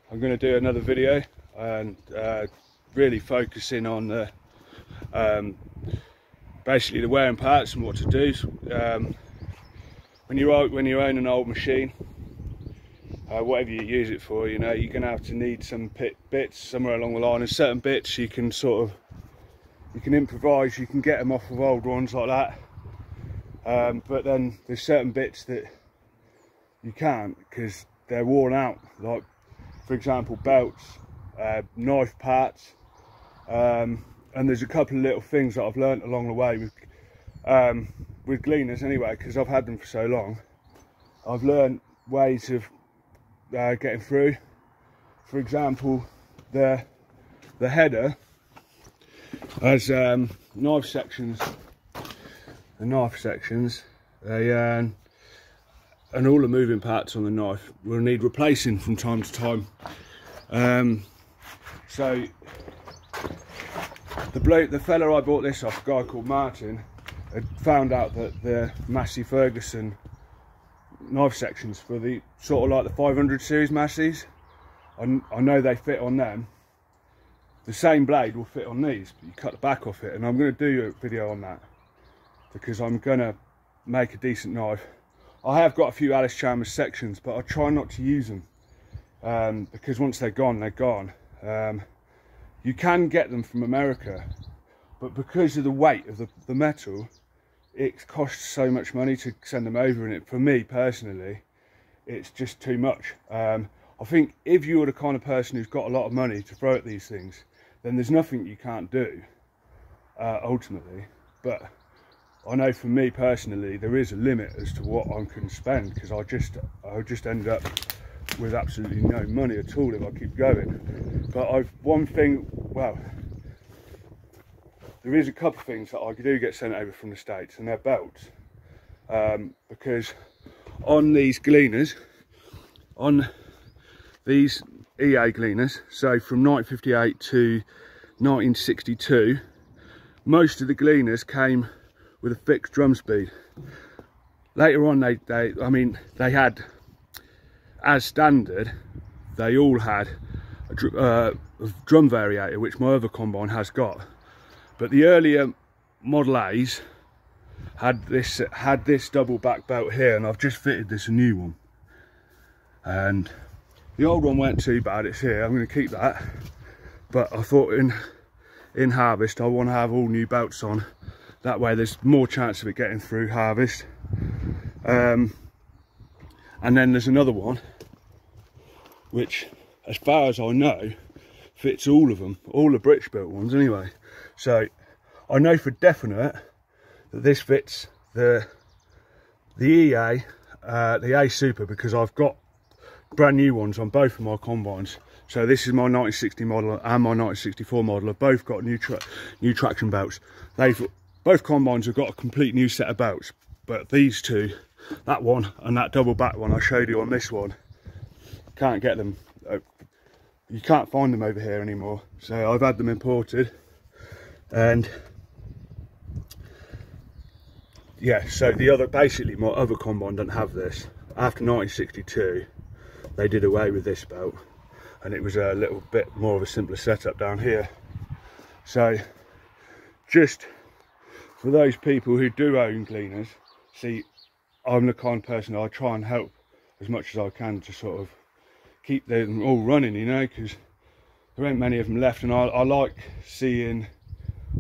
I'm going to do another video and really focusing on the basically the wear and parts and what to do when you own an old machine, whatever you use it for. You know, you're going to have to need some bits somewhere along the line, and certain bits you can improvise, you can get them off of old ones like that, but then there's certain bits that you can't because they're worn out, like for example belts, knife parts, and there's a couple of little things that I've learnt along the way with Gleaners anyway, because I've had them for so long. I've learnt ways of getting through. For example, the header has knife sections, and all the moving parts on the knife will need replacing from time to time. So the fella I bought this off, a guy called Martin, had found out that the Massey Ferguson knife sections for the sort of like the 500 series Masseys, I know they fit on them. The same blade will fit on these, but you cut the back off it, and I'm going to do a video on that because I'm going to make a decent knife. I have got a few Allis Chalmers sections, but I try not to use them because once they're gone, they're gone. You can get them from America, but because of the weight of the metal, it costs so much money to send them over, and for me personally, it's just too much. I think if you're the kind of person who's got a lot of money to throw at these things, then there's nothing you can't do ultimately. But I know for me personally, there is a limit as to what I can spend, because I just end up with absolutely no money at all if I keep going. But there is a couple of things that I do get sent over from the States, and they're belts. Because on these Gleaners, on these EA Gleaners, so from 1958 to 1962, most of the Gleaners came with a fixed drum speed. Later on, they had, as standard, they all had a drum variator, which my other combine has got. But the earlier Model A's had this double back belt here, and I've just fitted this a new one. And the old one weren't too bad, it's here, I'm going to keep that. But I thought in harvest I want to have all new belts on. That way there's more chance of it getting through harvest. And then there's another one, which as far as I know, fits all of them, all the British built ones anyway. So I know for definite that this fits the EA, the A Super, because I've got brand new ones on both of my combines. So this is my 1960 model and my 1964 model have both got new traction belts. Both combines have got a complete new set of belts, but these two, that one and that double back one I showed you on this one, can't get them. You can't find them over here anymore. So I've had them imported, and yeah. So basically my other combine doesn't have this. After 1962, they did away with this belt, and it was a little bit more of a simpler setup down here. So just for those people who do own Gleaners, see, I'm the kind of person I try and help as much as I can to sort of keep them all running, you know, because there ain't many of them left, and I like seeing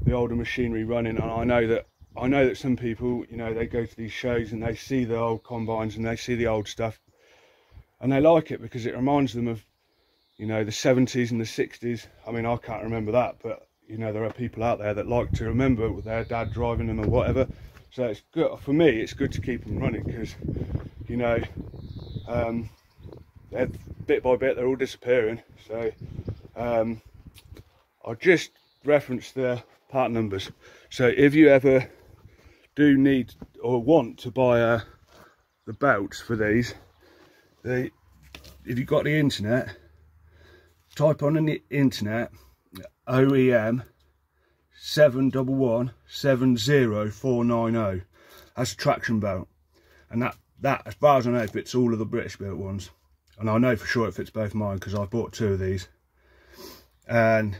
the older machinery running. And I know that some people, you know, they go to these shows and they see the old combines and they see the old stuff, and they like it because it reminds them of, you know, the 70s and the 60s. I mean, I can't remember that, but you know, there are people out there that like to remember with their dad driving them or whatever. So it's good for me, it's good to keep them running, because you know, bit by bit they're all disappearing. So I'll just reference the part numbers. So if you ever do need or want to buy the belts for these, if you've got the internet, type on the internet OEM 711 70490. That's a traction belt, and that as far as I know fits all of the British built ones. and I know for sure it fits both mine because I've bought 2 of these. And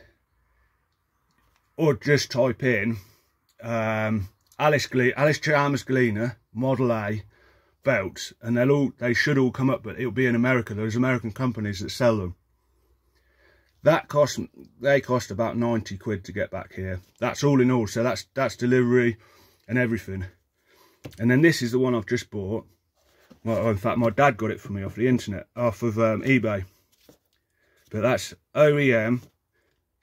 or just type in Allis Chalmers Gleaner Model A belts, and they should all come up, but it'll be in America. There's American companies that sell them. They cost about 90 quid to get back here. That's all in all, so that's delivery and everything. And then this is the one I've just bought. Well, in fact, my dad got it for me off the internet, off of eBay. But that's OEM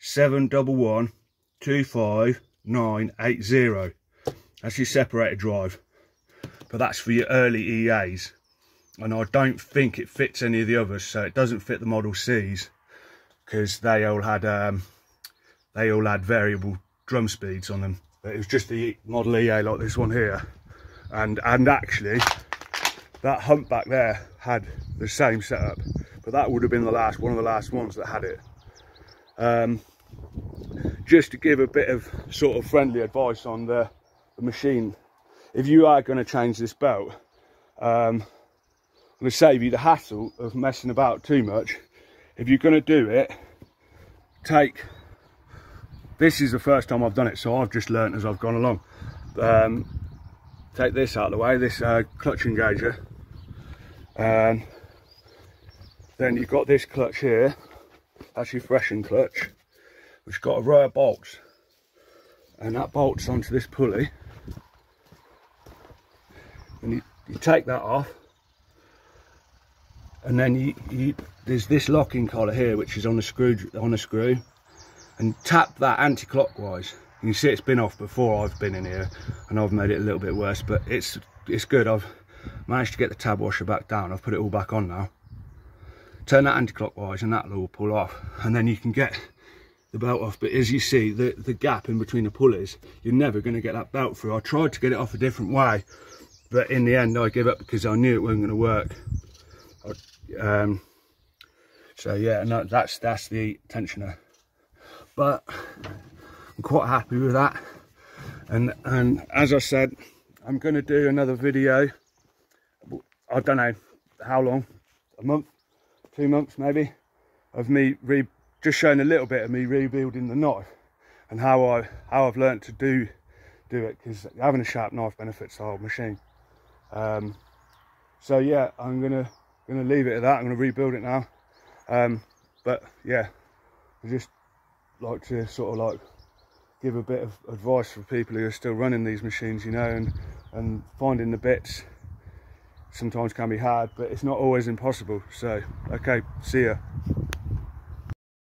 71125980. That's your separator drive. But that's for your early EAs. And I don't think it fits any of the others, so it doesn't fit the Model Cs, because they all had variable drum speeds on them. But it was just the Model EA like this one here. And actually, that hump back there had the same setup, but that would have been one of the last ones that had it. Just to give a bit of sort of friendly advice on the machine, if you are going to change this belt, I'm going to save you the hassle of messing about too much. If you're going to do it, this is the first time I've done it, so I've just learnt as I've gone along. Take this out of the way, this clutch engager, and then you've got this clutch here. That's your freshen clutch, which got a row of bolts, and that bolts onto this pulley, and you take that off, and then there's this locking collar here which is on a screw, and tap that anti-clockwise. You can see it's been off before I've been in here, and I've made it a little bit worse, but it's good. I've managed to get the tab washer back down. I've put it all back on now. Turn that anti-clockwise and that'll all pull off, and then you can get the belt off. But as you see, the gap in between the pulleys, you're never going to get that belt through. I tried to get it off a different way, but in the end I gave up because I knew it wasn't going to work. So yeah, no, that's the tensioner. But I'm quite happy with that, and as I said, I'm going to do another video. I don't know how long, a month, 2 months maybe, of me just showing a little bit of me rebuilding the knife and how I've learnt to do it, because having a sharp knife benefits the whole machine. So yeah, I'm gonna leave it at that. I'm gonna rebuild it now. But yeah, I just like to sort of like give a bit of advice for people who are still running these machines, you know, and finding the bits sometimes can be hard, but it's not always impossible. So okay, see ya.